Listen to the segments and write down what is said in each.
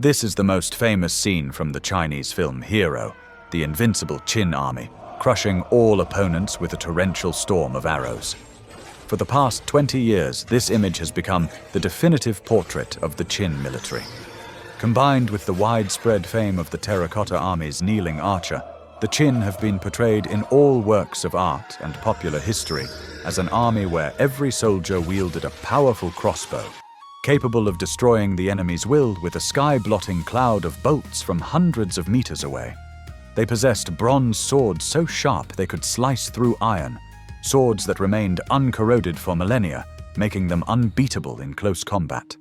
This is the most famous scene from the Chinese film Hero, the Invincible Qin Army, crushing all opponents with a torrential storm of arrows. For the past 20 years, this image has become the definitive portrait of the Qin military. Combined with the widespread fame of the Terracotta Army's kneeling archer, the Qin have been portrayed in all works of art and popular history as an army where every soldier wielded a powerful crossbow, capable of destroying the enemy's will with a sky-blotting cloud of bolts from hundreds of meters away. They possessed bronze swords so sharp they could slice through iron, swords that remained uncorroded for millennia, making them unbeatable in close combat.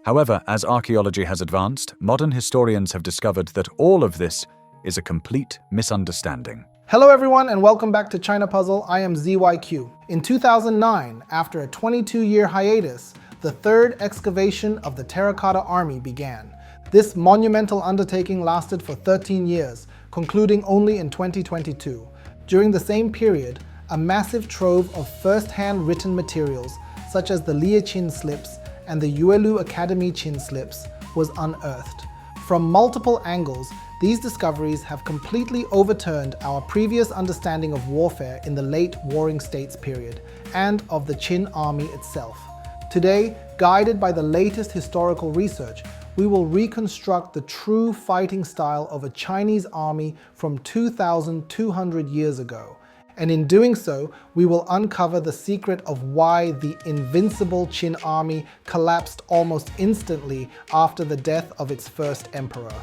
However, as archaeology has advanced, modern historians have discovered that all of this is a complete misunderstanding. Hello everyone and welcome back to China Puzzle. I am ZYQ. In 2009, after a 22-year hiatus, the third excavation of the Terracotta Army began. This monumental undertaking lasted for 13 years, concluding only in 2022. During the same period, a massive trove of first-hand written materials, such as the Liaqin slips and the Yuelu Academy Qin slips, was unearthed. From multiple angles, these discoveries have completely overturned our previous understanding of warfare in the late Warring States period and of the Qin army itself. Today, guided by the latest historical research, we will reconstruct the true fighting style of a Chinese army from 2,200 years ago. And in doing so, we will uncover the secret of why the invincible Qin army collapsed almost instantly after the death of its first emperor.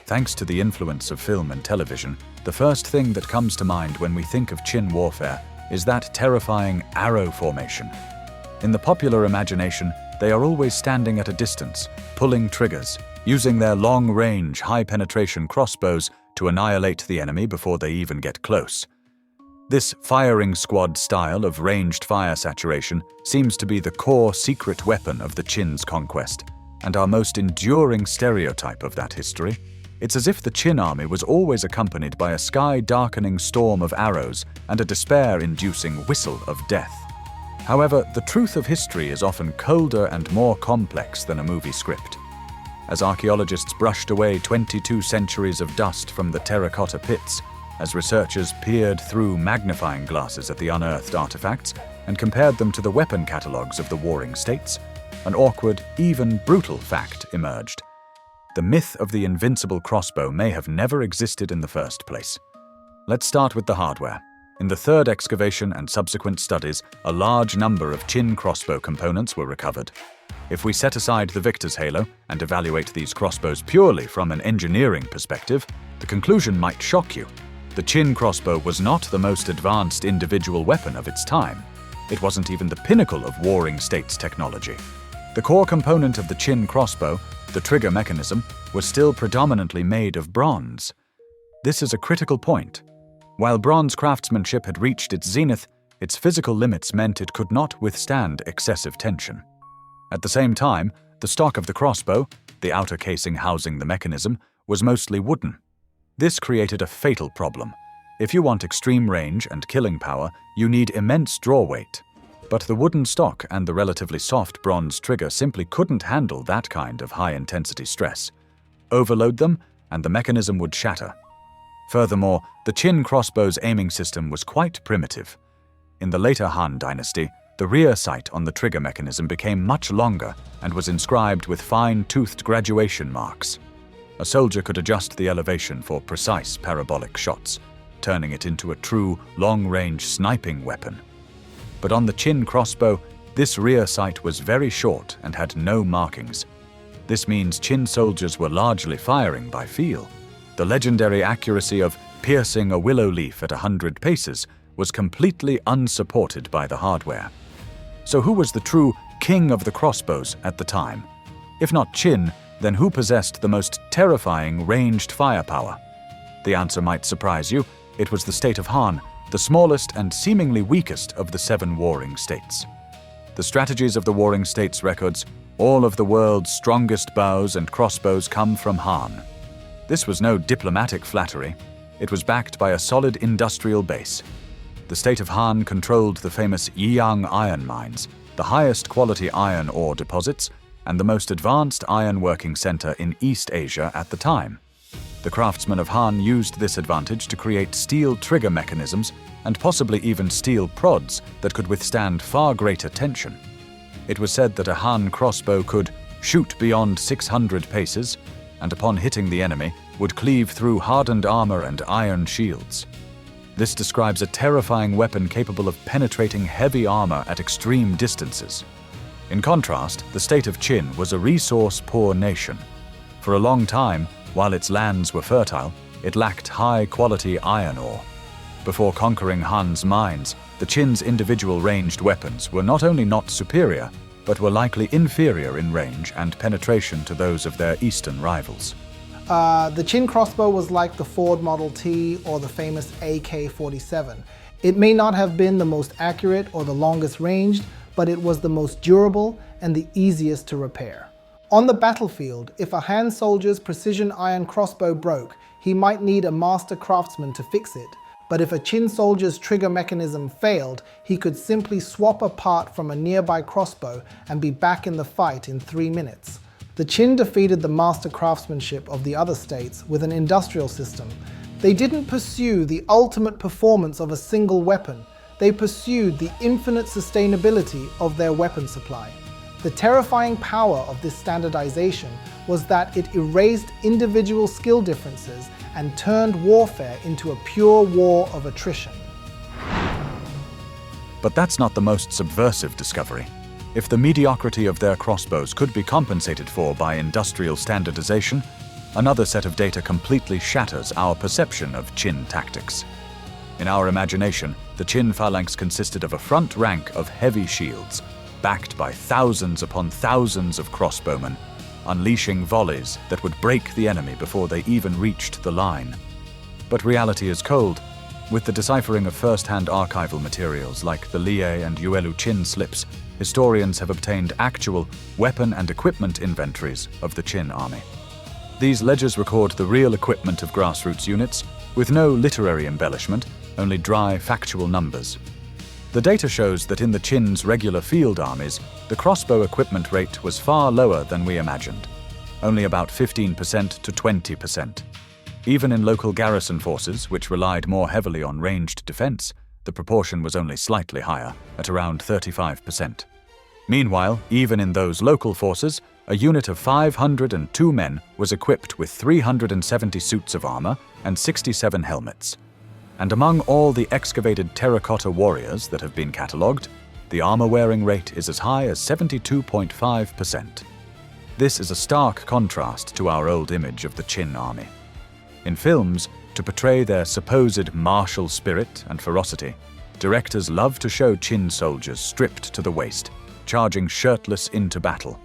Thanks to the influence of film and television, the first thing that comes to mind when we think of Qin warfare is that terrifying arrow formation. In the popular imagination, they are always standing at a distance, pulling triggers, using their long-range, high-penetration crossbows to annihilate the enemy before they even get close. This firing squad style of ranged fire saturation seems to be the core secret weapon of the Qin's conquest, and our most enduring stereotype of that history. It's as if the Qin army was always accompanied by a sky-darkening storm of arrows and a despair-inducing whistle of death. However, the truth of history is often colder and more complex than a movie script. As archaeologists brushed away 22 centuries of dust from the terracotta pits, as researchers peered through magnifying glasses at the unearthed artifacts and compared them to the weapon catalogues of the warring states, an awkward, even brutal fact emerged. The myth of the invincible crossbow may have never existed in the first place. Let's start with the hardware. In the third excavation and subsequent studies, a large number of Qin crossbow components were recovered. If we set aside the victor's halo and evaluate these crossbows purely from an engineering perspective, the conclusion might shock you. The Qin crossbow was not the most advanced individual weapon of its time. It wasn't even the pinnacle of warring states technology. The core component of the Qin crossbow, the trigger mechanism, was still predominantly made of bronze. This is a critical point. While bronze craftsmanship had reached its zenith, its physical limits meant it could not withstand excessive tension. At the same time, the stock of the crossbow, the outer casing housing the mechanism, was mostly wooden. This created a fatal problem. If you want extreme range and killing power, you need immense draw weight. But the wooden stock and the relatively soft bronze trigger simply couldn't handle that kind of high-intensity stress. Overload them, and the mechanism would shatter. Furthermore, the Qin crossbow's aiming system was quite primitive. In the later Han dynasty, the rear sight on the trigger mechanism became much longer and was inscribed with fine-toothed graduation marks. A soldier could adjust the elevation for precise parabolic shots, turning it into a true long-range sniping weapon. But on the Qin crossbow, this rear sight was very short and had no markings. This means Qin soldiers were largely firing by feel. The legendary accuracy of piercing a willow leaf at 100 paces was completely unsupported by the hardware. So who was the true king of the crossbows at the time? If not Qin, then who possessed the most terrifying ranged firepower? The answer might surprise you. It was the state of Han, the smallest and seemingly weakest of the 7 warring states. The strategies of the warring states records, all of the world's strongest bows and crossbows come from Han. This was no diplomatic flattery. It was backed by a solid industrial base. The state of Han controlled the famous Yiyang iron mines, the highest quality iron ore deposits, and the most advanced iron-working center in East Asia at the time. The craftsmen of Han used this advantage to create steel trigger mechanisms and possibly even steel prods that could withstand far greater tension. It was said that a Han crossbow could shoot beyond 600 paces, and upon hitting the enemy, would cleave through hardened armor and iron shields. This describes a terrifying weapon capable of penetrating heavy armor at extreme distances. In contrast, the state of Qin was a resource-poor nation. For a long time, while its lands were fertile, it lacked high-quality iron ore. Before conquering Han's mines, the Qin's individual ranged weapons were not only not superior, but were likely inferior in range and penetration to those of their eastern rivals. The Qin crossbow was like the Ford Model T or the famous AK-47. It may not have been the most accurate or the longest ranged, but it was the most durable and the easiest to repair. On the battlefield, if a Han soldier's precision iron crossbow broke, he might need a master craftsman to fix it. But if a Qin soldier's trigger mechanism failed, he could simply swap a part from a nearby crossbow and be back in the fight in 3 minutes. The Qin defeated the master craftsmanship of the other states with an industrial system. They didn't pursue the ultimate performance of a single weapon. They pursued the infinite sustainability of their weapon supply. The terrifying power of this standardization was that it erased individual skill differences and turned warfare into a pure war of attrition. But that's not the most subversive discovery. If the mediocrity of their crossbows could be compensated for by industrial standardization, another set of data completely shatters our perception of Qin tactics. In our imagination, the Qin phalanx consisted of a front rank of heavy shields, backed by thousands upon thousands of crossbowmen, unleashing volleys that would break the enemy before they even reached the line. But reality is cold. With the deciphering of first-hand archival materials like the Liye and Yuelu Qin slips, historians have obtained actual weapon and equipment inventories of the Qin army. These ledgers record the real equipment of grassroots units, with no literary embellishment, only dry, factual numbers. The data shows that in the Qin's regular field armies, the crossbow equipment rate was far lower than we imagined, only about 15% to 20%. Even in local garrison forces, which relied more heavily on ranged defense, the proportion was only slightly higher, at around 35%. Meanwhile, even in those local forces, a unit of 502 men was equipped with 370 suits of armor and 67 helmets. And among all the excavated terracotta warriors that have been catalogued, the armor-wearing rate is as high as 72.5%. This is a stark contrast to our old image of the Qin army. In films, to portray their supposed martial spirit and ferocity, directors love to show Qin soldiers stripped to the waist, charging shirtless into battle.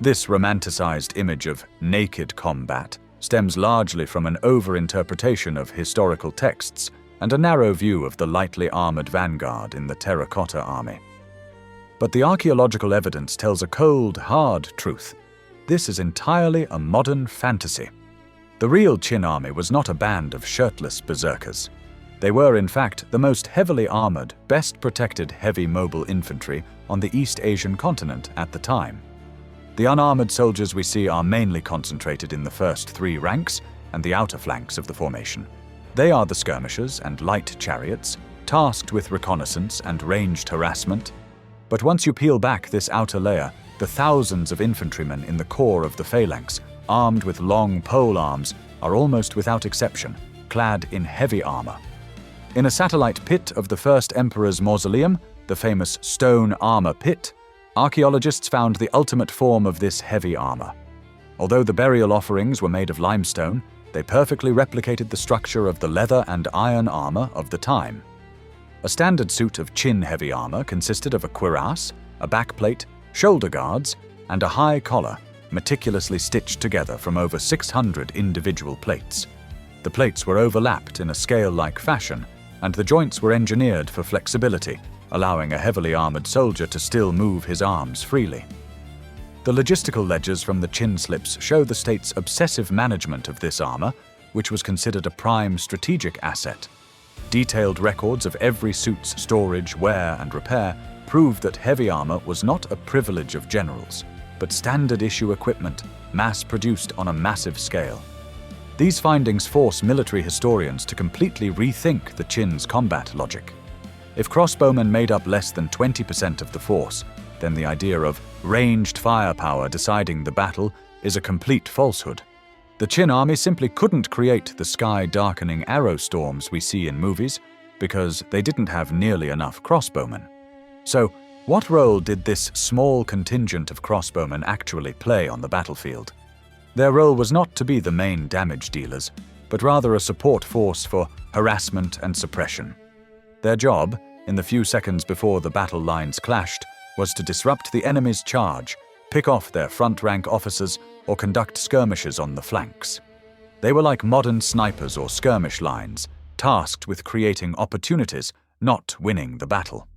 This romanticized image of naked combat stems largely from an over-interpretation of historical texts and a narrow view of the lightly armored vanguard in the Terracotta Army. But the archaeological evidence tells a cold, hard truth. This is entirely a modern fantasy. The real Qin army was not a band of shirtless berserkers. They were, in fact, the most heavily armored, best protected heavy mobile infantry on the East Asian continent at the time. The unarmored soldiers we see are mainly concentrated in the first 3 ranks and the outer flanks of the formation. They are the skirmishers and light chariots, tasked with reconnaissance and ranged harassment. But once you peel back this outer layer, the thousands of infantrymen in the core of the phalanx, armed with long pole arms, are almost without exception, clad in heavy armor. In a satellite pit of the first emperor's mausoleum, the famous stone armor pit, archaeologists found the ultimate form of this heavy armor. Although the burial offerings were made of limestone, they perfectly replicated the structure of the leather and iron armor of the time. A standard suit of Qin heavy armor consisted of a cuirass, a backplate, shoulder guards, and a high collar, meticulously stitched together from over 600 individual plates. The plates were overlapped in a scale-like fashion, and the joints were engineered for flexibility, allowing a heavily armored soldier to still move his arms freely. The logistical ledgers from the Qin slips show the state's obsessive management of this armor, which was considered a prime strategic asset. Detailed records of every suit's storage, wear, and repair prove that heavy armor was not a privilege of generals, but standard-issue equipment, mass-produced on a massive scale. These findings force military historians to completely rethink the Qin's combat logic. If crossbowmen made up less than 20% of the force, then the idea of ranged firepower deciding the battle is a complete falsehood. The Qin army simply couldn't create the sky-darkening arrow storms we see in movies because they didn't have nearly enough crossbowmen. So, what role did this small contingent of crossbowmen actually play on the battlefield? Their role was not to be the main damage dealers, but rather a support force for harassment and suppression. Their job, in the few seconds before the battle lines clashed, was to disrupt the enemy's charge, pick off their front-rank officers, or conduct skirmishes on the flanks. They were like modern snipers or skirmish lines, tasked with creating opportunities, not winning the battle.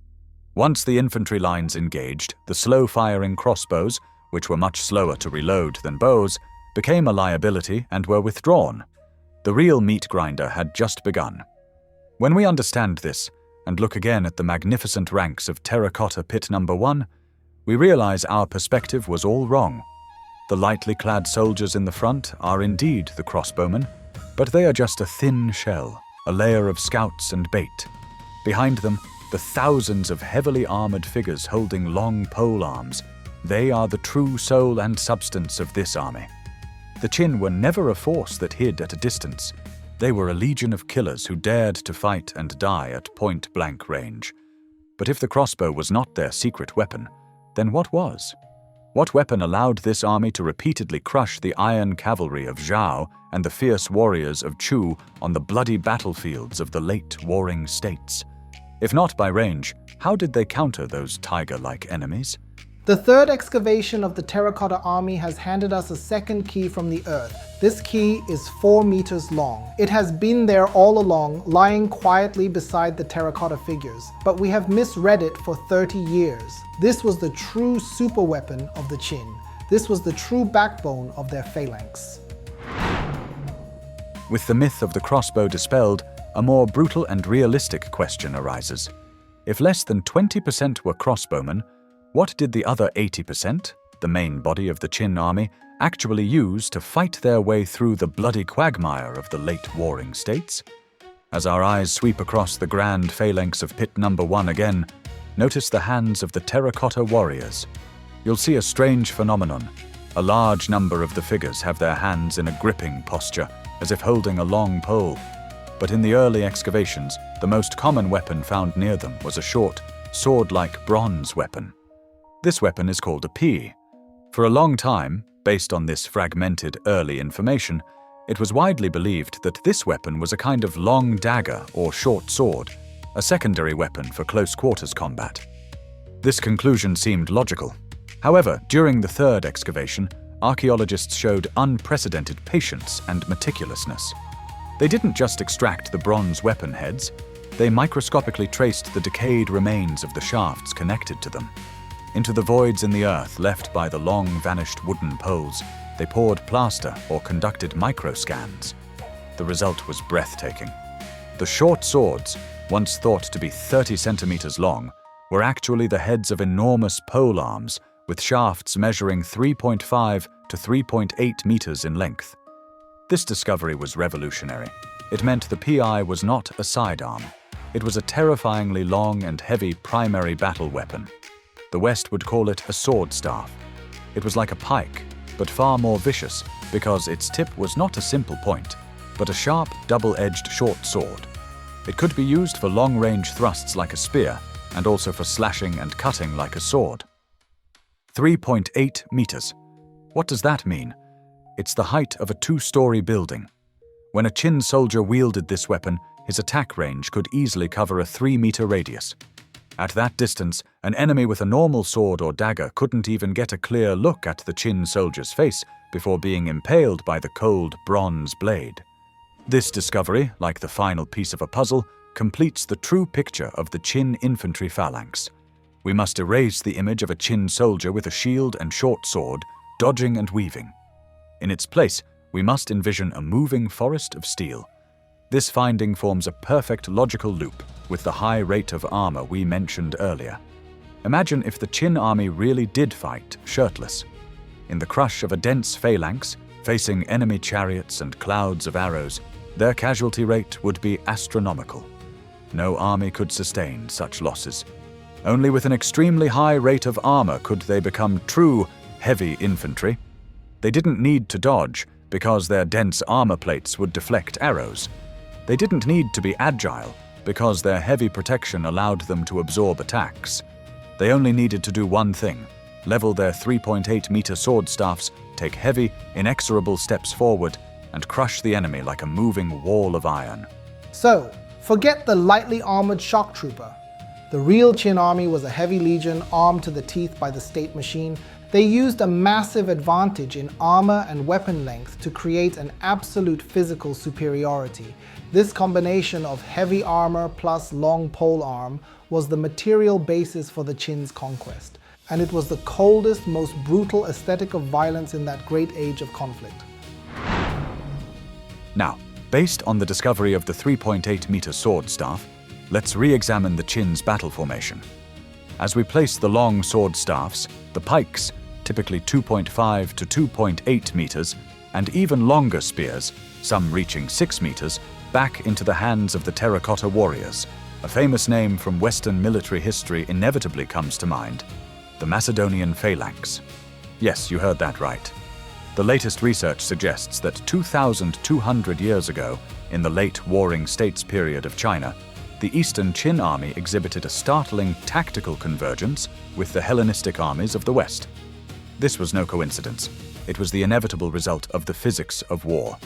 Once the infantry lines engaged, the slow-firing crossbows, which were much slower to reload than bows, became a liability and were withdrawn. The real meat grinder had just begun. When we understand this, and look again at the magnificent ranks of Terracotta Pit No. 1, we realize our perspective was all wrong. The lightly clad soldiers in the front are indeed the crossbowmen, but they are just a thin shell, a layer of scouts and bait. Behind them, the thousands of heavily armored figures holding long pole arms, they are the true soul and substance of this army. The Qin were never a force that hid at a distance. They were a legion of killers who dared to fight and die at point-blank range. But if the crossbow was not their secret weapon, then what was? What weapon allowed this army to repeatedly crush the iron cavalry of Zhao and the fierce warriors of Chu on the bloody battlefields of the late warring states? If not by range, how did they counter those tiger-like enemies? The third excavation of the Terracotta Army has handed us a second key from the earth. This key is 4 meters long. It has been there all along, lying quietly beside the terracotta figures, but we have misread it for 30 years. This was the true superweapon of the Qin. This was the true backbone of their phalanx. With the myth of the crossbow dispelled, a more brutal and realistic question arises. If less than 20% were crossbowmen, what did the other 80%, the main body of the Qin army, actually use to fight their way through the bloody quagmire of the late warring states? As our eyes sweep across the grand phalanx of Pit No. 1 again, notice the hands of the terracotta warriors. You'll see a strange phenomenon. A large number of the figures have their hands in a gripping posture, as if holding a long pole. But in the early excavations, the most common weapon found near them was a short, sword-like bronze weapon. This weapon is called a pi. For a long time, based on this fragmented early information, it was widely believed that this weapon was a kind of long dagger or short sword, a secondary weapon for close-quarters combat. This conclusion seemed logical. However, during the third excavation, archaeologists showed unprecedented patience and meticulousness. They didn't just extract the bronze weapon heads, they microscopically traced the decayed remains of the shafts connected to them. Into the voids in the earth left by the long-vanished wooden poles, they poured plaster or conducted microscans. The result was breathtaking. The short swords, once thought to be 30 centimeters long, were actually the heads of enormous pole arms with shafts measuring 3.5 to 3.8 meters in length. This discovery was revolutionary. It meant the PI was not a sidearm. It was a terrifyingly long and heavy primary battle weapon. The West would call it a sword staff. It was like a pike, but far more vicious because its tip was not a simple point, but a sharp, double-edged short sword. It could be used for long-range thrusts like a spear, and also for slashing and cutting like a sword. 3.8 meters. What does that mean? It's the height of a 2-story building. When a Qin soldier wielded this weapon, his attack range could easily cover a 3-meter radius. At that distance, an enemy with a normal sword or dagger couldn't even get a clear look at the Qin soldier's face before being impaled by the cold bronze blade. This discovery, like the final piece of a puzzle, completes the true picture of the Qin Infantry Phalanx. We must erase the image of a Qin soldier with a shield and short sword, dodging and weaving. In its place, we must envision a moving forest of steel. This finding forms a perfect logical loop with the high rate of armor we mentioned earlier. Imagine if the Qin army really did fight shirtless. In the crush of a dense phalanx, facing enemy chariots and clouds of arrows, their casualty rate would be astronomical. No army could sustain such losses. Only with an extremely high rate of armor could they become true heavy infantry. They didn't need to dodge because their dense armor plates would deflect arrows. They didn't need to be agile because their heavy protection allowed them to absorb attacks. They only needed to do one thing: level their 3.8-meter sword staffs, take heavy, inexorable steps forward, and crush the enemy like a moving wall of iron. So, forget the lightly armored shock trooper. The real Qin army was a heavy legion armed to the teeth by the state machine. They used a massive advantage in armor and weapon length to create an absolute physical superiority. This combination of heavy armor plus long polearm was the material basis for the Qin's conquest, and it was the coldest, most brutal aesthetic of violence in that great age of conflict. Now, based on the discovery of the 3.8-meter sword staff, let's re-examine the Qin's battle formation. As we place the long sword staffs, the pikes, typically 2.5 to 2.8 meters, and even longer spears, some reaching 6 meters, back into the hands of the Terracotta warriors. A famous name from Western military history inevitably comes to mind: the Macedonian Phalanx. Yes, you heard that right. The latest research suggests that 2,200 years ago, in the late Warring States period of China, the Eastern Qin army exhibited a startling tactical convergence with the Hellenistic armies of the West. This was no coincidence. It was the inevitable result of the physics of war.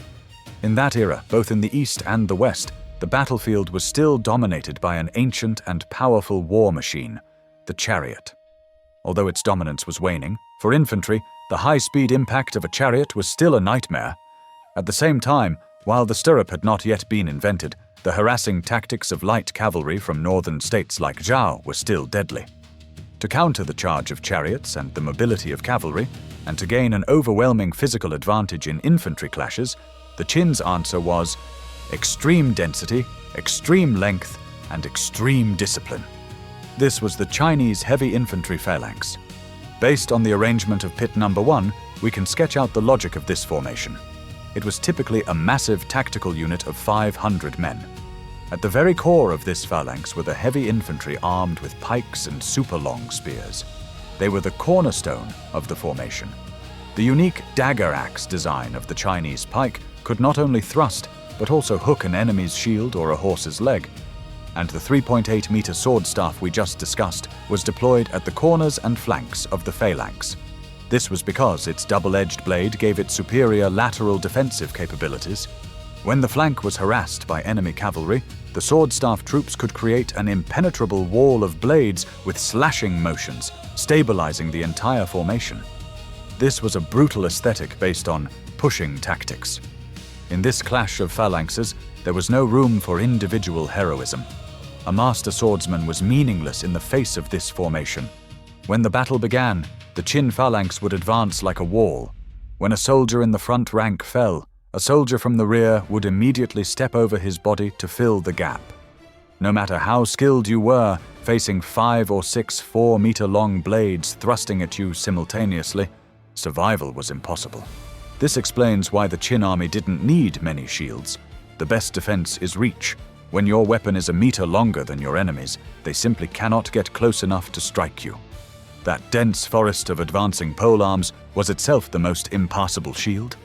In that era, both in the East and the West, the battlefield was still dominated by an ancient and powerful war machine, the chariot. Although its dominance was waning, for infantry, the high-speed impact of a chariot was still a nightmare. At the same time, while the stirrup had not yet been invented, the harassing tactics of light cavalry from northern states like Zhao were still deadly. To counter the charge of chariots and the mobility of cavalry, and to gain an overwhelming physical advantage in infantry clashes, the Qin's answer was extreme density, extreme length, and extreme discipline. This was the Chinese heavy infantry phalanx. Based on the arrangement of pit number 1, we can sketch out the logic of this formation. It was typically a massive tactical unit of 500 men. At the very core of this phalanx were the heavy infantry armed with pikes and super-long spears. They were the cornerstone of the formation. The unique dagger axe design of the Chinese pike could not only thrust, but also hook an enemy's shield or a horse's leg. And the 3.8-meter sword staff we just discussed was deployed at the corners and flanks of the phalanx. This was because its double-edged blade gave it superior lateral defensive capabilities. When the flank was harassed by enemy cavalry, the sword staff troops could create an impenetrable wall of blades with slashing motions, stabilizing the entire formation. This was a brutal aesthetic based on pushing tactics. In this clash of phalanxes, there was no room for individual heroism. A master swordsman was meaningless in the face of this formation. When the battle began, the Qin phalanx would advance like a wall. When a soldier in the front rank fell, a soldier from the rear would immediately step over his body to fill the gap. No matter how skilled you were, facing 5 or 6 4-meter-long blades thrusting at you simultaneously, survival was impossible. This explains why the Qin army didn't need many shields. The best defense is reach. When your weapon is a meter longer than your enemy's, they simply cannot get close enough to strike you. That dense forest of advancing polearms was itself the most impassable shield.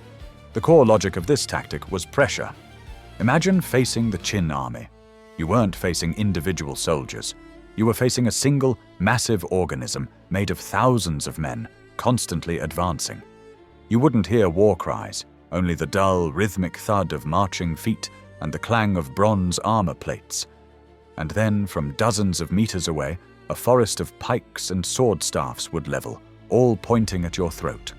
The core logic of this tactic was pressure. Imagine facing the Qin army. You weren't facing individual soldiers. You were facing a single, massive organism made of thousands of men, constantly advancing. You wouldn't hear war cries, only the dull, rhythmic thud of marching feet and the clang of bronze armor plates. And then, from dozens of meters away, a forest of pikes and sword staffs would level, all pointing at your throat.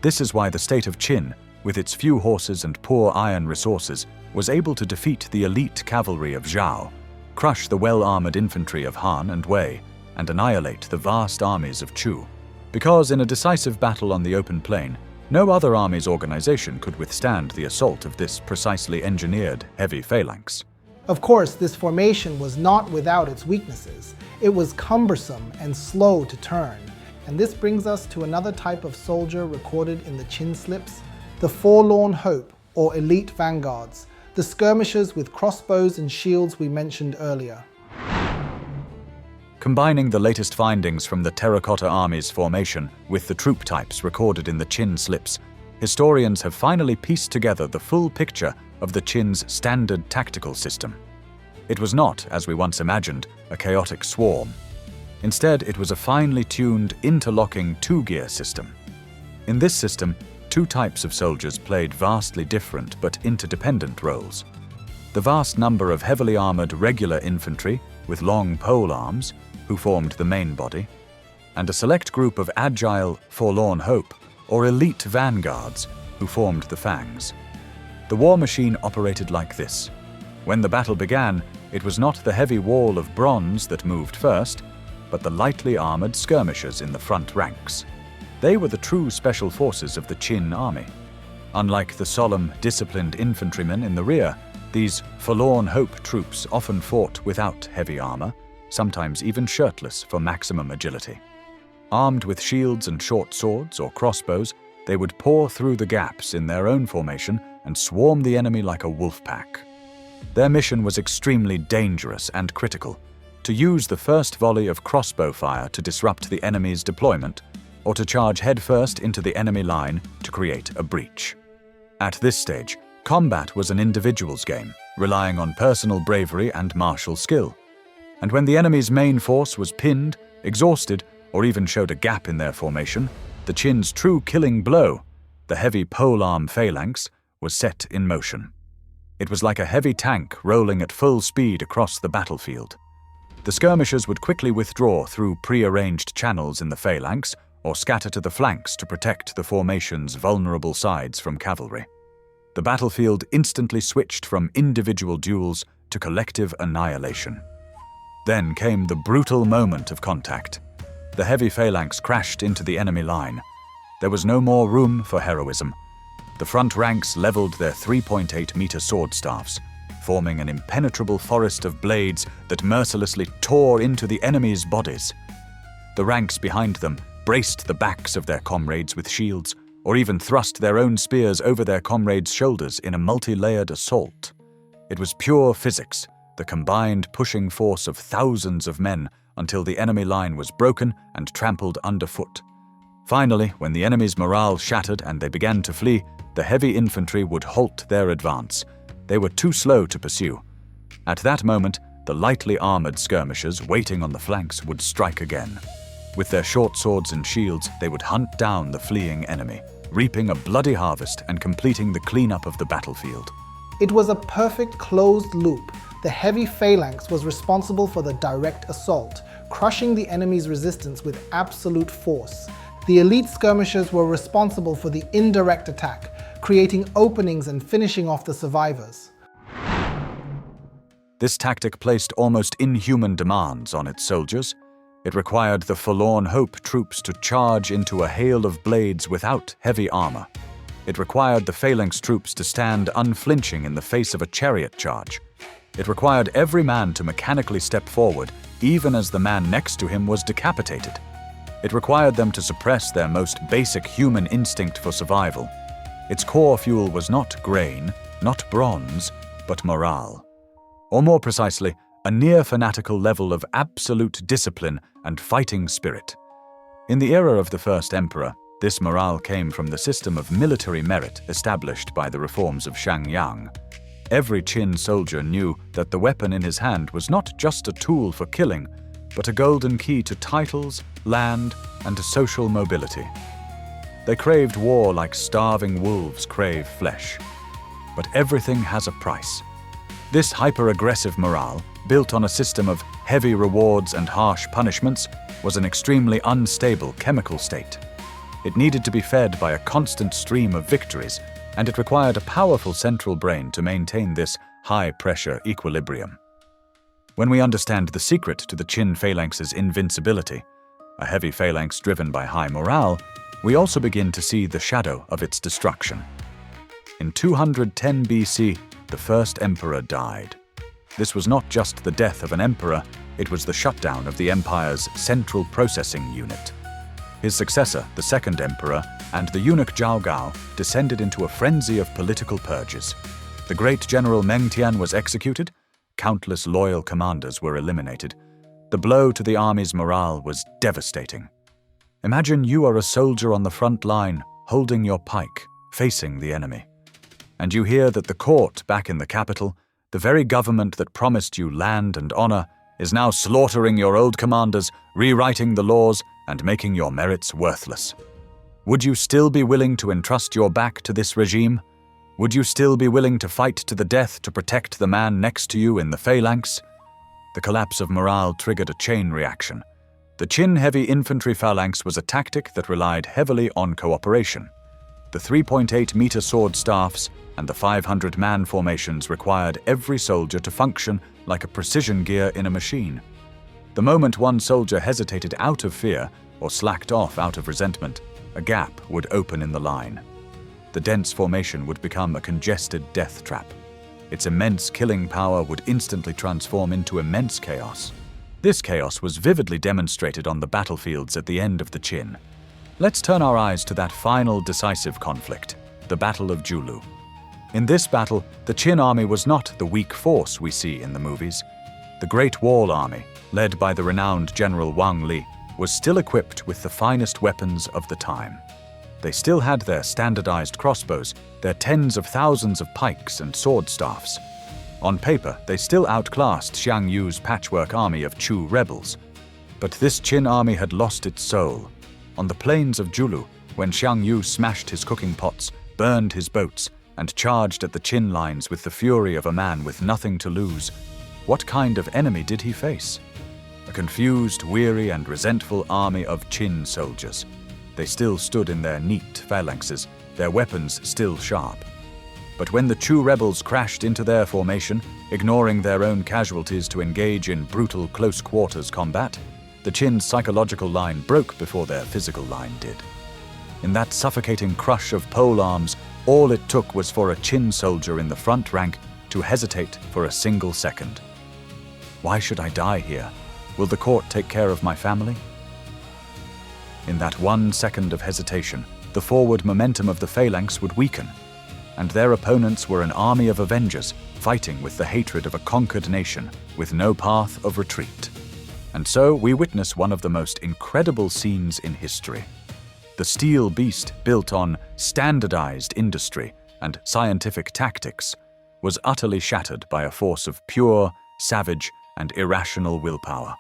This is why the state of Qin, with its few horses and poor iron resources, was able to defeat the elite cavalry of Zhao, crush the well-armored infantry of Han and Wei, and annihilate the vast armies of Chu. Because in a decisive battle on the open plain, no other army's organization could withstand the assault of this precisely engineered heavy phalanx. Of course, this formation was not without its weaknesses. It was cumbersome and slow to turn, And this brings us to another type of soldier recorded in the Qin slips, the forlorn hope, or elite vanguards, the skirmishers with crossbows and shields we mentioned earlier. Combining the latest findings from the Terracotta Army's formation with the troop types recorded in the Qin slips, historians have finally pieced together the full picture of the Qin's standard tactical system. It was not, as we once imagined, a chaotic swarm. Instead, it was a finely tuned, interlocking two-gear system. In this system, two types of soldiers played vastly different but interdependent roles. The vast number of heavily armored regular infantry with long pole arms, who formed the main body, and a select group of agile, forlorn hope, or elite vanguards, who formed the fangs. The war machine operated like this. When the battle began, it was not the heavy wall of bronze that moved first, but the lightly armored skirmishers in the front ranks. They were the true special forces of the Qin army. Unlike the solemn, disciplined infantrymen in the rear, these forlorn hope troops often fought without heavy armor, sometimes even shirtless for maximum agility. Armed with shields and short swords or crossbows, they would pour through the gaps in their own formation and swarm the enemy like a wolf pack. Their mission was extremely dangerous and critical: to use the first volley of crossbow fire to disrupt the enemy's deployment, or to charge headfirst into the enemy line to create a breach. At this stage, combat was an individual's game, relying on personal bravery and martial skill. And when the enemy's main force was pinned, exhausted, or even showed a gap in their formation, the Qin's true killing blow, the heavy polearm phalanx, was set in motion. It was like a heavy tank rolling at full speed across the battlefield. The skirmishers would quickly withdraw through pre-arranged channels in the phalanx, or scatter to the flanks to protect the formation's vulnerable sides from cavalry. The battlefield instantly switched from individual duels to collective annihilation. Then came the brutal moment of contact. The heavy phalanx crashed into the enemy line. There was no more room for heroism. The front ranks leveled their 3.8-meter sword staffs, forming an impenetrable forest of blades that mercilessly tore into the enemy's bodies. The ranks behind them braced the backs of their comrades with shields, or even thrust their own spears over their comrades' shoulders in a multi-layered assault. It was pure physics, the combined pushing force of thousands of men until the enemy line was broken and trampled underfoot. Finally, when the enemy's morale shattered and they began to flee, the heavy infantry would halt their advance. They were too slow to pursue. At that moment, the lightly armored skirmishers waiting on the flanks would strike again. With their short swords and shields, they would hunt down the fleeing enemy, reaping a bloody harvest and completing the cleanup of the battlefield. It was a perfect closed loop. The heavy phalanx was responsible for the direct assault, crushing the enemy's resistance with absolute force. The elite skirmishers were responsible for the indirect attack, creating openings and finishing off the survivors. This tactic placed almost inhuman demands on its soldiers. It required the forlorn hope troops to charge into a hail of blades without heavy armor. It required the phalanx troops to stand unflinching in the face of a chariot charge. It required every man to mechanically step forward, even as the man next to him was decapitated. It required them to suppress their most basic human instinct for survival. Its core fuel was not grain, not bronze, but morale. Or more precisely, a near-fanatical level of absolute discipline and fighting spirit. In the era of the first emperor, this morale came from the system of military merit established by the reforms of Qinshihuang. Every Qin soldier knew that the weapon in his hand was not just a tool for killing, but a golden key to titles, land, and to social mobility. They craved war like starving wolves crave flesh. But everything has a price. This hyper-aggressive morale, built on a system of heavy rewards and harsh punishments, was an extremely unstable chemical state. It needed to be fed by a constant stream of victories, and it required a powerful central brain to maintain this high-pressure equilibrium. When we understand the secret to the Qin phalanx's invincibility, a heavy phalanx driven by high morale, we also begin to see the shadow of its destruction. In 210 BC, the first emperor died. This was not just the death of an emperor, it was the shutdown of the empire's central processing unit. His successor, the second emperor, and the eunuch Zhao Gao descended into a frenzy of political purges. The great general Meng Tian was executed. Countless loyal commanders were eliminated. The blow to the army's morale was devastating. Imagine you are a soldier on the front line, holding your pike, facing the enemy. And you hear that the court back in the capital, the very government that promised you land and honor, is now slaughtering your old commanders, rewriting the laws, and making your merits worthless. Would you still be willing to entrust your back to this regime? Would you still be willing to fight to the death to protect the man next to you in the phalanx? The collapse of morale triggered a chain reaction. The Qin heavy infantry phalanx was a tactic that relied heavily on cooperation. The 3.8-meter sword staffs and the 500-man formations required every soldier to function like a precision gear in a machine. The moment one soldier hesitated out of fear or slacked off out of resentment, a gap would open in the line. The dense formation would become a congested death trap. Its immense killing power would instantly transform into immense chaos. This chaos was vividly demonstrated on the battlefields at the end of the Qin. Let's turn our eyes to that final decisive conflict, the Battle of Julu. In this battle, the Qin army was not the weak force we see in the movies. The Great Wall Army, led by the renowned General Wang Li, was still equipped with the finest weapons of the time. They still had their standardized crossbows, their tens of thousands of pikes and sword staffs. On paper, they still outclassed Xiang Yu's patchwork army of Chu rebels. But this Qin army had lost its soul. On the plains of Julu, when Xiang Yu smashed his cooking pots, burned his boats, and charged at the Qin lines with the fury of a man with nothing to lose, what kind of enemy did he face? A confused, weary, and resentful army of Qin soldiers. They still stood in their neat phalanxes, their weapons still sharp. But when the Chu rebels crashed into their formation, ignoring their own casualties to engage in brutal close-quarters combat, the Qin's psychological line broke before their physical line did. In that suffocating crush of polearms, all it took was for a Qin soldier in the front rank to hesitate for a single second. Why should I die here? Will the court take care of my family? In that 1 second of hesitation, the forward momentum of the phalanx would weaken, and their opponents were an army of avengers fighting with the hatred of a conquered nation with no path of retreat. And so we witness one of the most incredible scenes in history. The steel beast, built on standardized industry and scientific tactics, was utterly shattered by a force of pure, savage, and irrational willpower.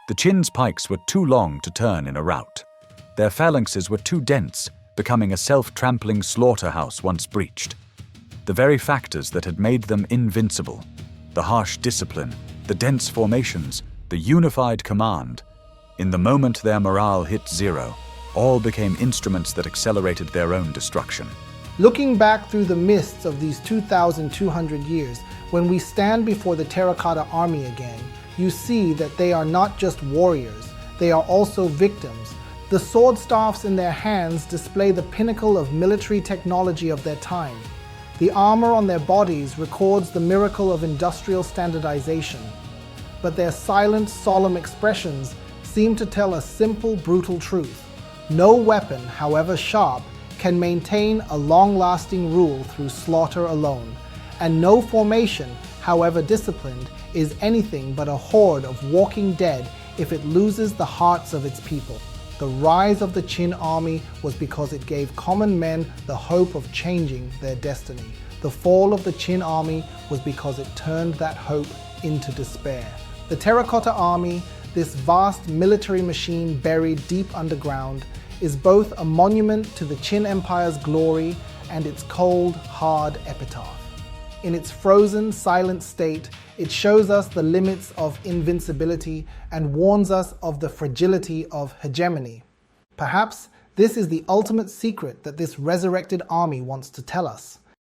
The Qin's pikes were too long to turn in a rout. Their phalanxes were too dense, becoming a self-trampling slaughterhouse once breached. The very factors that had made them invincible, the harsh discipline, the dense formations, the unified command, in the moment their morale hit zero, all became instruments that accelerated their own destruction. Looking back through the mists of these 2,200 years, when we stand before the Terracotta Army again, you see that they are not just warriors, they are also victims. The sword staffs in their hands display the pinnacle of military technology of their time. The armor on their bodies records the miracle of industrial standardization. But their silent, solemn expressions seem to tell a simple, brutal truth. No weapon, however sharp, can maintain a long-lasting rule through slaughter alone, and no formation, however disciplined, is anything but a horde of walking dead if it loses the hearts of its people. The rise of the Qin army was because it gave common men the hope of changing their destiny. The fall of the Qin army was because it turned that hope into despair. The Terracotta Army, this vast military machine buried deep underground, is both a monument to the Qin Empire's glory and its cold, hard epitaph. In its frozen, silent state, it shows us the limits of invincibility and warns us of the fragility of hegemony. Perhaps this is the ultimate secret that this resurrected army wants to tell us.